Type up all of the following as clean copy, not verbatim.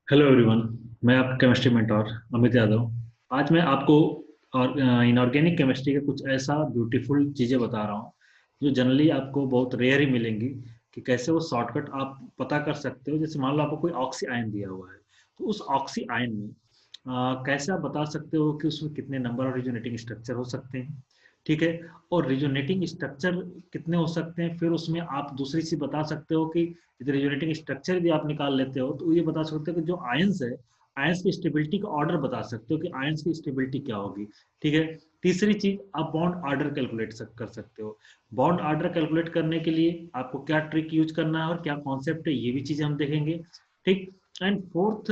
Hello everyone. मैं आपका chemistry mentor Amit Yadav. आज मैं आपको और इनऑर्गेनिक केमिस्ट्री का कुछ ऐसा ब्यूटीफुल चीज़ें बता रहा हूँ जो जनरली आपको बहुत रेयर ही मिलेंगी। कि कैसे वो शॉर्टकट आप पता कर सकते हो। जैसे मान लो आपको कोई ऑक्सी आयन दिया हुआ है, तो उस ऑक्सी आयन में कैसे आप बता सकते हो कि उसमें कितने नंबर ऑफ रिजोनेटिंग स्ट्रक्चर हो सकते हैं। ठीक है। और रिजोनेटिंग स्ट्रक्चर कितने हो सकते हैं, फिर उसमें आप दूसरी चीज बता सकते हो कि रिजोनेटिंग स्ट्रक्चर यदि आप निकाल लेते हो तो ये बता सकते हो कि जो आयंस है, आयंस की स्टेबिलिटी का ऑर्डर बता सकते हो कि आयंस की स्टेबिलिटी क्या होगी। ठीक है। तीसरी चीज, आप बॉन्ड ऑर्डर कैलकुलेट कर सकते हो। बॉन्ड ऑर्डर कैलकुलेट करने के लिए आपको क्या ट्रिक यूज करना है और क्या कॉन्सेप्ट है, ये भी चीज हम देखेंगे। ठीक। एंड फोर्थ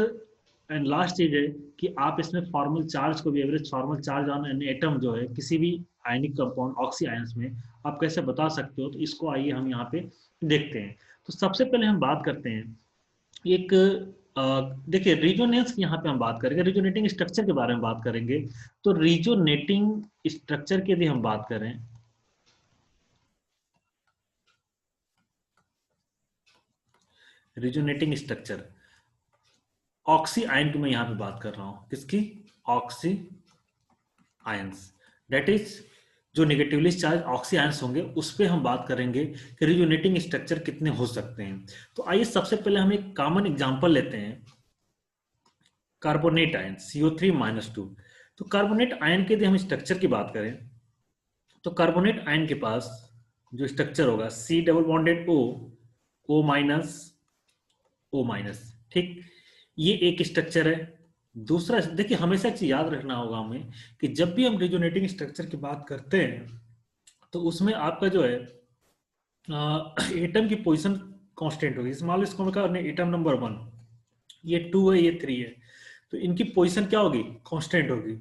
एंड लास्ट चीज है कि आप इसमें फॉर्मल चार्ज को भी, average formal charge on an atom जो है किसी भी आयनिक कंपाउंड ऑक्सी आयंस में, आप कैसे बता सकते हो। तो इसको आइए हम यहाँ पे देखते हैं। तो सबसे पहले हम बात करते हैं एक देखिए रिजोनेंस की, यहाँ पे हम बात करेंगे रिजोनेटिंग स्ट्रक्चर के बारे में बात करेंगे। तो रिजोनेटिंग स्ट्रक्चर की यदि हम बात करें, रिजोनेटिंग स्ट्रक्चर ऑक्सी आयन की मैं यहाँ पे बात कर रहा हूँ। किसकी? Oxy ions. दैट इज जो नेगेटिवली चार्ज ऑक्सी आयंस होंगे उस पर हम बात करेंगे कि रिजोनेटिंग स्ट्रक्चर कितने हो सकते हैं। तो आइए सबसे पहले हम एक कॉमन एग्जांपल लेते हैं, कार्बोनेट आयन CO3-2। तो कार्बोनेट आयन के यदि हम स्ट्रक्चर की बात करें, तो कार्बोनेट आयन के पास जो स्ट्रक्चर होगा C double bonded O minus O minus. ठीक। ये एक स्ट्रक्चर है। दूसरा देखिए, हमेशा एक चीज याद रखना होगा हमें कि जब भी हम रिजोनेटिंग स्ट्रक्चर की बात करते हैं तो उसमें आपका जो है एटम की पोजीशन कांस्टेंट होगी। मान लो इसको हम कहा एटम नंबर 1, ये 2 है, ये 3 है, तो इनकी पोजीशन क्या होगी? कांस्टेंट होगी।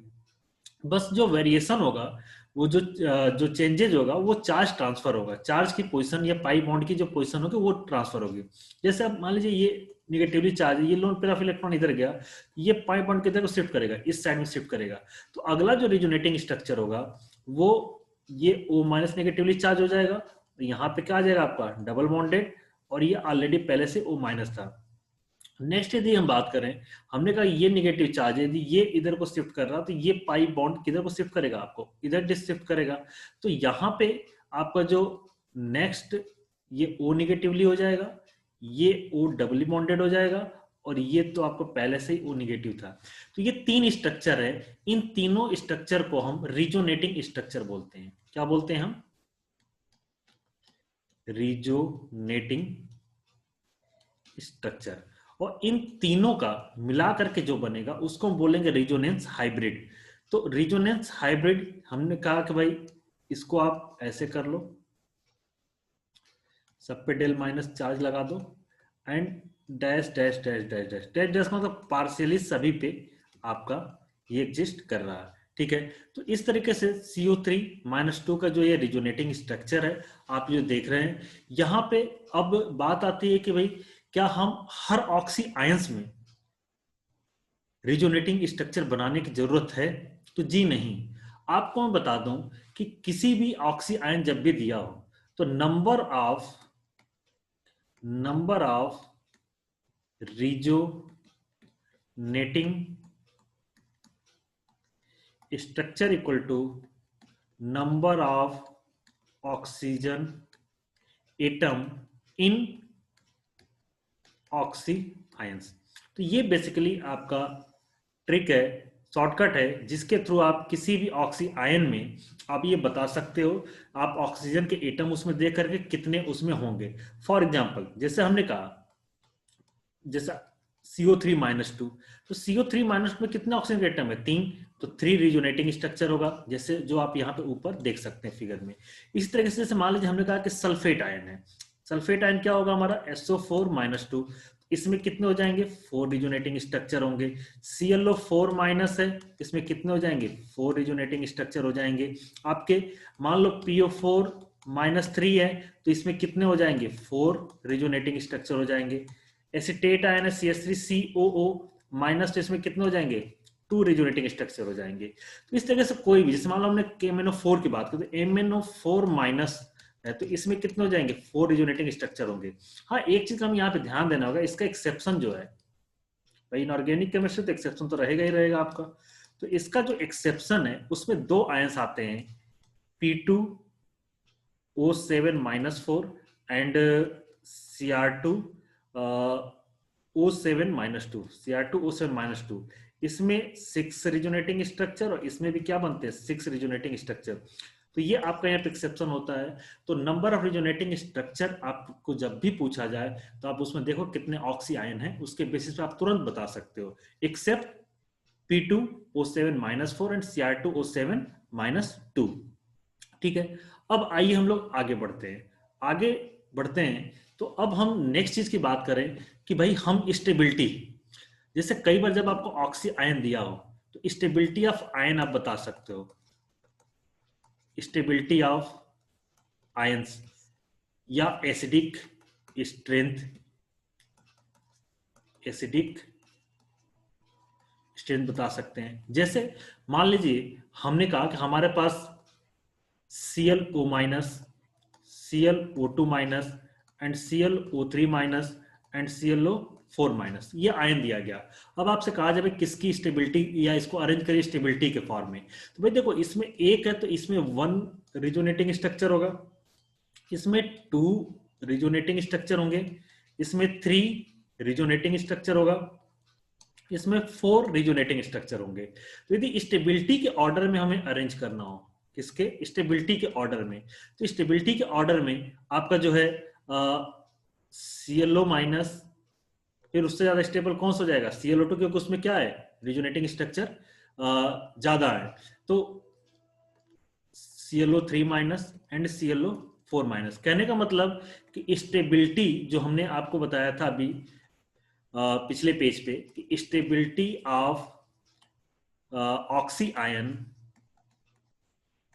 बस जो वेरिएशन होगा, वो जो चेंजेज होगा वो चार्ज ट्रांसफर होगा। चार्ज की पोजीशन या पाई बॉन्ड की जो पोजीशन होगी वो ट्रांसफर होगी। जैसे अब मान लीजिए ये निगेटिवली चार्ज है, ये लोन पेयर ऑफ इलेक्ट्रॉन इधर गया, ये पाई बॉन्ड किधर को शिफ्ट करेगा? इस साइड में शिफ्ट करेगा। तो अगला जो रिजोनेटिंग स्ट्रक्चर होगा वो ये O माइनस नेगेटिवली चार्ज हो जाएगा। तो यहाँ पे क्या आ जाएगा आपका? Double bonded. और ये ऑलरेडी पहले से O माइनस था। नेक्स्ट यदि हम बात करें, हमने कहा ये निगेटिव चार्ज है, यदि ये इधर को शिफ्ट कर रहा तो ये पाई बॉन्ड किधर को शिफ्ट करेगा? आपको इधर शिफ्ट करेगा। तो यहाँ पे आपका जो नेक्स्ट, ये O निगेटिवली हो जाएगा, ये O डबली बॉन्डेड हो जाएगा, और ये तो आपको पहले से ही O निगेटिव था। तो ये तीन स्ट्रक्चर है। इन तीनों स्ट्रक्चर को हम रिजोनेटिंग स्ट्रक्चर बोलते हैं। क्या बोलते हैं हम? Resonating structure. और इन तीनों का मिला करके जो बनेगा उसको हम बोलेंगे रिजोनेंस हाइब्रिड। तो रिजोनेंस हाइब्रिड हमने कहा कि भाई इसको आप ऐसे कर लो, सब पे डेल माइनस चार्ज लगा दो, and dash dash dash dash dash dash dash मतलब पार्शियली सभी पे आपका ये एग्जिस्ट कर रहा है। ठीक है। तो इस तरीके से CO3-2 का जो ये रिजोनेटिंग स्ट्रक्चर है आप जो देख रहे हैं यहाँ पे। अब बात आती है कि भाई क्या हम हर ऑक्सी आयंस में रिजोनेटिंग स्ट्रक्चर बनाने की जरूरत है? तो जी नहीं। आपको मैं बता दूं कि किसी भी ऑक्सी आयन जब भी दिया हो तो number of resonating structure equal to number of oxygen atom in oxy ions. तो ये बेसिकली आपका ट्रिक है, शॉर्टकट है, जिसके थ्रू आप किसी भी ऑक्सी आयन में आप ये बता सकते हो आप ऑक्सीजन के एटम उसमें देख करके कितने उसमें होंगे। फॉर एग्जाम्पल जैसे हमने कहा, जैसा CO3-2, तो CO3- में कितने ऑक्सीजन के एटम है? 3। तो 3 रिजोनेटिंग स्ट्रक्चर होगा, जैसे जो आप यहाँ पे ऊपर देख सकते हैं फिगर में। इस तरीके से जैसे मान लीजिए हमने कहा कि सल्फेट आयन है। सल्फेट आयन क्या होगा हमारा? SO4-2। इसमें कितने हो जाएंगे? 4 रिजोनेटिंग स्ट्रक्चर होंगे। ClO4- है, इसमें कितने हो जाएंगे? 4 रिजोनेटिंग स्ट्रक्चर हो जाएंगे आपके। मान लो PO4-3 है, तो इसमें कितने हो जाएंगे? 4 रिजोनेटिंग स्ट्रक्चर हो जाएंगे। एसिटेट आयन है CH3COO-, तो इसमें कितने हो जाएंगे? 2 रिजोनेटिंग स्ट्रक्चर हो जाएंगे। तो इस तरह से कोई भी, जैसे मान लो हमने MnO4 की बात करें तो MnO4- है, तो इसमें कितने हो जाएंगे? 4 रिजोनेटिंग स्ट्रक्चर होंगे। हाँ, एक चीज हम यहाँ पे ध्यान देना होगा, इसका एक्सेप्शन जो है भाई इनऑर्गेनिक केमिस्ट्री तो एक्सेप्शन तो रहेगा ही रहेगा आपका। तो इसका जो एक्सेप्शन है उसमें दो आयंस आते हैं, P2O7-4 and Cr2 O7-2, Cr2O7-2। इसमें 6 रिजोनेटिंग स्ट्रक्चर और इसमें भी क्या बनते हैं 6 रिजोनेटिंग स्ट्रक्चर। तो ये आपका यहाँ पे एक्सेप्शन होता है। तो नंबर ऑफ रिजोनेटिंग स्ट्रक्चर आपको जब भी पूछा जाए तो आप उसमें देखो कितने ऑक्सी आयन है, उसके बेसिस पे आप तुरंत बता सकते हो, एक्सेप्ट P2O7-4 एंड Cr2O7-2। ठीक है, अब आइए हम लोग आगे बढ़ते हैं। आगे बढ़ते हैं तो अब हम नेक्स्ट चीज की बात करें कि भाई हम स्टेबिलिटी, जैसे कई बार जब आपको ऑक्सी आयन दिया हो तो स्टेबिलिटी ऑफ आयन आप बता सकते हो, स्टेबिलिटी ऑफ आयंस या एसिडिक स्ट्रेंथ, एसिडिक स्ट्रेंथ बता सकते हैं। जैसे मान लीजिए हमने कहा कि हमारे पास ClO-, ClO2- and ClO3- and ClO4- ये आयन दिया गया। अब आपसे कहा जाए किसकी स्टेबिलिटी या इसको अरेंज करिए स्टेबिलिटी के फॉर्म में, तो भाई देखो इसमें एक है तो इसमें 1 रिजोनेटिंग स्ट्रक्चर होगा, इसमें 2 रिजोनेटिंग स्ट्रक्चर होंगे, इसमें 3 रिजोनेटिंग स्ट्रक्चर होगा, इसमें 4 रिजोनेटिंग स्ट्रक्चर होंगे। तो यदि स्टेबिलिटी के ऑर्डर में हमें अरेंज करना हो, किसके स्टेबिलिटी के ऑर्डर में, तो स्टेबिलिटी के ऑर्डर में आपका जो है ClO-, फिर उससे ज्यादा स्टेबल कौन सा हो जाएगा ClO2, क्योंकि उसमें क्या है रिजोनेटिंग स्ट्रक्चर ज्यादा है, तो ClO3- एंड ClO4-। कहने का मतलब कि स्टेबिलिटी जो हमने आपको बताया था अभी पिछले पेज पे कि stability of oxy ion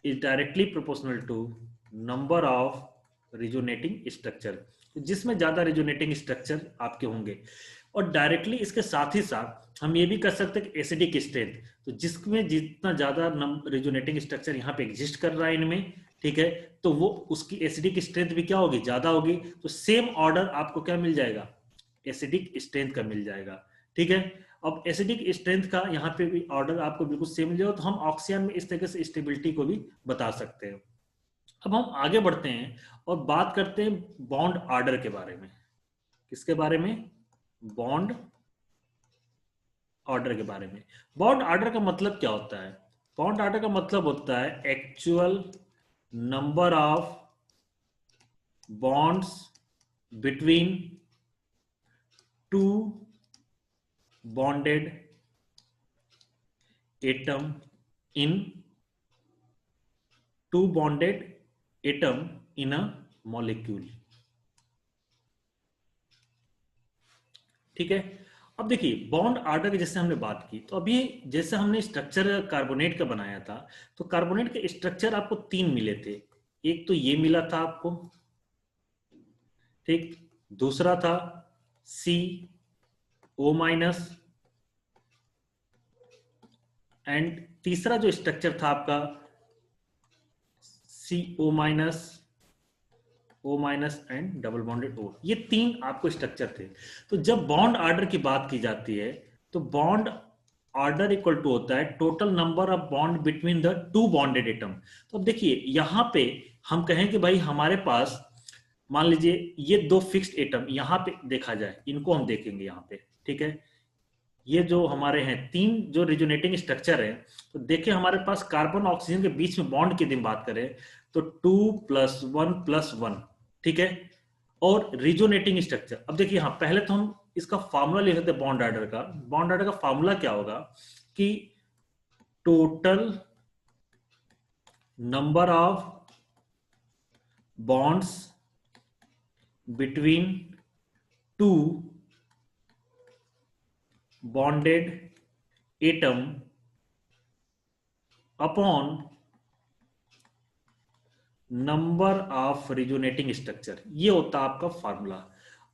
is directly proportional to number of resonating structure, जिसमें ज्यादा रिजोनेटिंग स्ट्रक्चर आपके होंगे। और डायरेक्टली इसके साथ ही साथ हम ये भी कर सकते हैं कि एसिडिक स्ट्रेंथ, तो जिसमें जितना ज्यादा रिजोनेटिंग स्ट्रक्चर यहाँ पे एग्जिस्ट कर रहा है इनमें, ठीक है, तो वो उसकी एसिडिक स्ट्रेंथ भी क्या होगी ज्यादा होगी, तो सेम ऑर्डर आपको क्या मिल जाएगा एसिडिक स्ट्रेंथ का मिल जाएगा। ठीक है, अब एसिडिक स्ट्रेंथ का यहाँ पे भी ऑर्डर आपको बिल्कुल सेम मिल जाएगा, तो हम ऑक्सीजन में इस तरीके से स्टेबिलिटी को भी बता सकते हैं। अब हम आगे बढ़ते हैं और बात करते हैं बॉन्ड ऑर्डर के बारे में। किसके बारे में, बॉन्ड ऑर्डर के बारे में। बॉन्ड ऑर्डर का मतलब क्या होता है, बॉन्ड ऑर्डर का मतलब होता है actual number of bonds between two bonded atom in two bonded atom in a molecule। ठीक है, अब देखिए बॉन्ड ऑर्डर की जैसे हमने बात की, तो अभी जैसे हमने स्ट्रक्चर कार्बोनेट का बनाया था, तो कार्बोनेट के स्ट्रक्चर आपको 3 मिले थे। एक तो ये मिला था आपको, ठीक, दूसरा था CO- एंड तीसरा जो स्ट्रक्चर था आपका CO-, O- and double bonded O। ये 3 आपको स्ट्रक्चर थे। तो जब बॉन्ड ऑर्डर की बात की जाती है तो बॉन्ड ऑर्डर इक्वल टू होता है total number of bond between the 2 bonded atom. तो अब देखिए यहां पे हम कहें कि भाई हमारे पास मान लीजिए ये 2 फिक्स्ड एटम यहां पे देखा जाए, इनको हम देखेंगे यहां पे, ठीक है, ये जो हमारे हैं 3 जो रिजोनेटिंग स्ट्रक्चर है, तो देखिए हमारे पास कार्बन ऑक्सीजन के बीच में बॉन्ड की दिन बात करें तो 2+1+1, ठीक है, और रिजोनेटिंग स्ट्रक्चर। अब देखिए हाँ, पहले तो हम इसका फॉर्मूला लिख लेते हैं बॉन्ड ऑर्डर का। बॉन्ड ऑर्डर का फॉर्मूला क्या होगा कि total number of bonds between 2 bonded atom upon number of resonating structure, ये होता है आपका फार्मूला।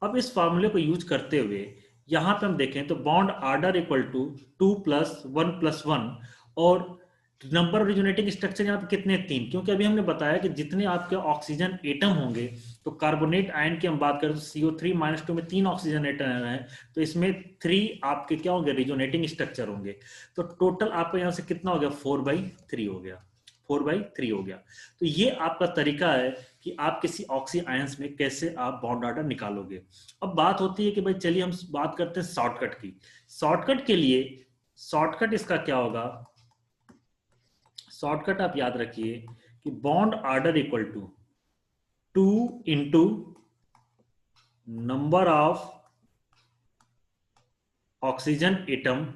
अब इस फार्मूले को यूज करते हुए यहां पे हम देखें तो बॉन्ड ऑर्डर इक्वल टू 2+1+1 और नंबर ऑफ रिजोनेटिंग स्ट्रक्चर यहाँ पे कितने, 3, क्योंकि अभी हमने बताया कि जितने आपके ऑक्सीजन एटम होंगे, तो कार्बोनेट आयन की हम बात करें तो CO3 - 2 में 3 ऑक्सीजन एटम है, तो इसमें 3 आपके क्या होंगे, रिजोनेटिंग स्ट्रक्चर होंगे। तो टोटल आपका यहाँ से कितना हो गया, 4/3 हो गया, 4/3 हो गया। तो ये आपका तरीका है कि आप किसी ऑक्सी आयंस में कैसे आप बॉन्ड ऑर्डर निकालोगे। अब बात होती है कि भाई चलिए हम बात करते हैं शॉर्टकट की। शॉर्टकट के लिए शॉर्टकट इसका क्या होगा, शॉर्टकट आप याद रखिए कि bond order equal to 2 into number of oxygen atom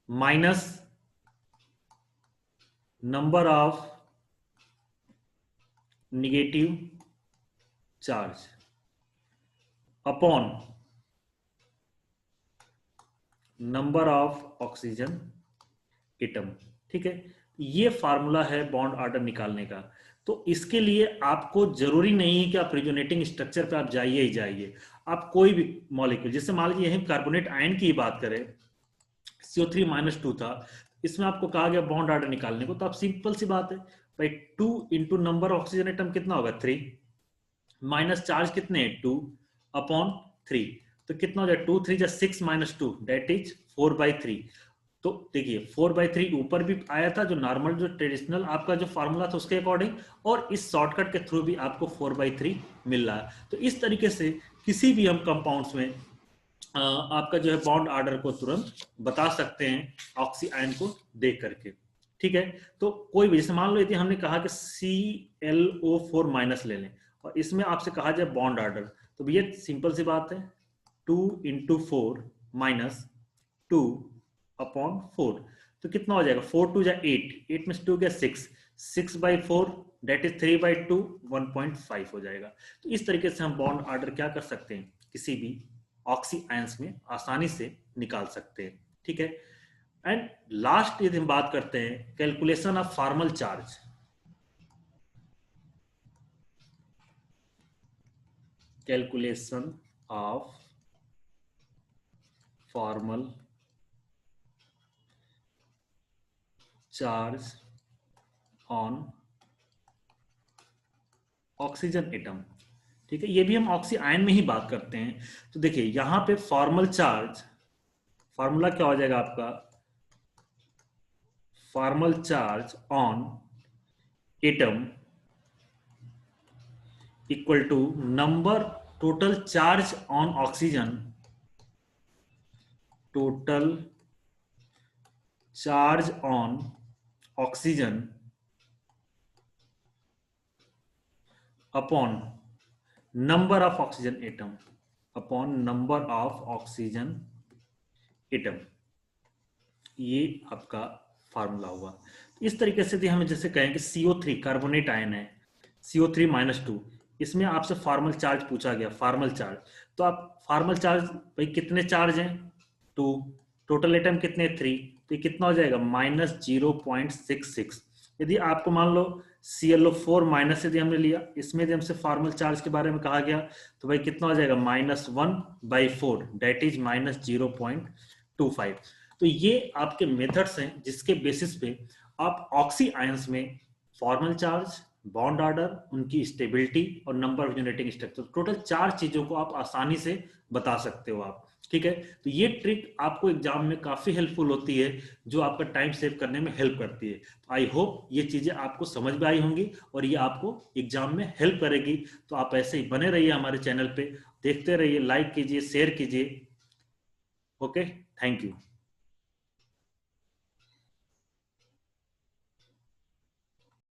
minus number of negative charge upon number of oxygen atom. ठीक है, ये फार्मूला है बॉन्ड ऑर्डर निकालने का। तो इसके लिए आपको जरूरी नहीं है कि आप रिजोनेटिंग स्ट्रक्चर पे आप जाइए ही जाइए, आप कोई भी मॉलिक्यूल, जैसे मान लीजिए हम कार्बोनेट आयन की बात करें, CO3 - 2 था, इसमें आपको कहा गया बॉन्ड ऑर्डर निकालने को, तो आप सिंपल सी बात है भाई 2 इंटू नंबर ऑक्सीजन एटम कितना होगा 3, माइनस चार्ज कितने हैं 2 अपॉन 3, तो कितना हो जाए 2 3 6 - 2 दैट इज 4/3। तो देखिए 4/3 ऊपर भी आया था, जो नॉर्मल जो ट्रेडिशनल आपका जो फार्मूला था उसके अकॉर्डिंग, और इस शॉर्टकट के थ्रू भी आपको 4/3 मिल रहा है। तो इस तरीके से किसी भी हम कंपाउंड्स में आपका जो है बॉन्ड ऑर्डर को तुरंत बता सकते हैं ऑक्सी आयन को देख करके। ठीक है, तो कोई भी, जैसे मान लो यदि हमने कहा कि ClO4- ले लें और इसमें आपसे कहा जाए बॉन्ड ऑर्डर, तो भैया सिंपल सी बात है 2 इंटू 4 माइनस 2 अपॉन 4, तो कितना हो जाएगा 4 2 8, 8 में 2 गया 6, 6/4 डेट इज 3/2, 1.5 हो जाएगा। तो इस तरीके से हम बॉन्ड ऑर्डर क्या कर सकते हैं, किसी भी ऑक्सी आयंस में आसानी से निकाल सकते हैं। ठीक है, एंड लास्ट यदि हम बात करते हैं calculation of formal charge. Calculation of formal charge on oxygen atom. ठीक है, ये भी हम ऑक्सी आयन में ही बात करते हैं। तो देखिए यहां पे फॉर्मल चार्ज, फॉर्मूला क्या हो जाएगा आपका, formal charge on atom equal to number total charge on oxygen, total charge on oxygen upon number of oxygen atom, upon number of oxygen atom. ये आपका फार्मूला हुआ। इस तरीके से हम जैसे कहें कि CO3 कार्बोनेट आयन है, CO3 - 2, इसमें आपसे फॉर्मल चार्ज पूछा गया, फॉर्मल चार्ज, तो आप फॉर्मल चार्ज भाई कितने चार्ज हैं 2, टोटल एटम कितने 3, तो ये कितना हो जाएगा -0.66। यदि आपको मान लो ClO4- यदि हमने लिया, इसमें यदि हमसे फॉर्मल चार्ज के बारे में कहा गया, तो भाई कितना हो जाएगा -1/4 डेट इज -0.25। तो ये आपके मेथड्स हैं जिसके बेसिस पे आप ऑक्सी आयंस में फॉर्मल चार्ज, बॉन्ड ऑर्डर, उनकी स्टेबिलिटी और number of uniting structure, total 4 चीजों को आप आसानी से बता सकते हो आप। ठीक है, तो ये ट्रिक आपको एग्जाम में काफी हेल्पफुल होती है, जो आपका टाइम सेव करने में हेल्प करती है। आई होप ये चीजें आपको समझ में आई होंगी और ये आपको एग्जाम में हेल्प करेगी। तो आप ऐसे ही बने रहिए हमारे चैनल पे, देखते रहिए, लाइक कीजिए, शेयर कीजिए। Okay, thank you.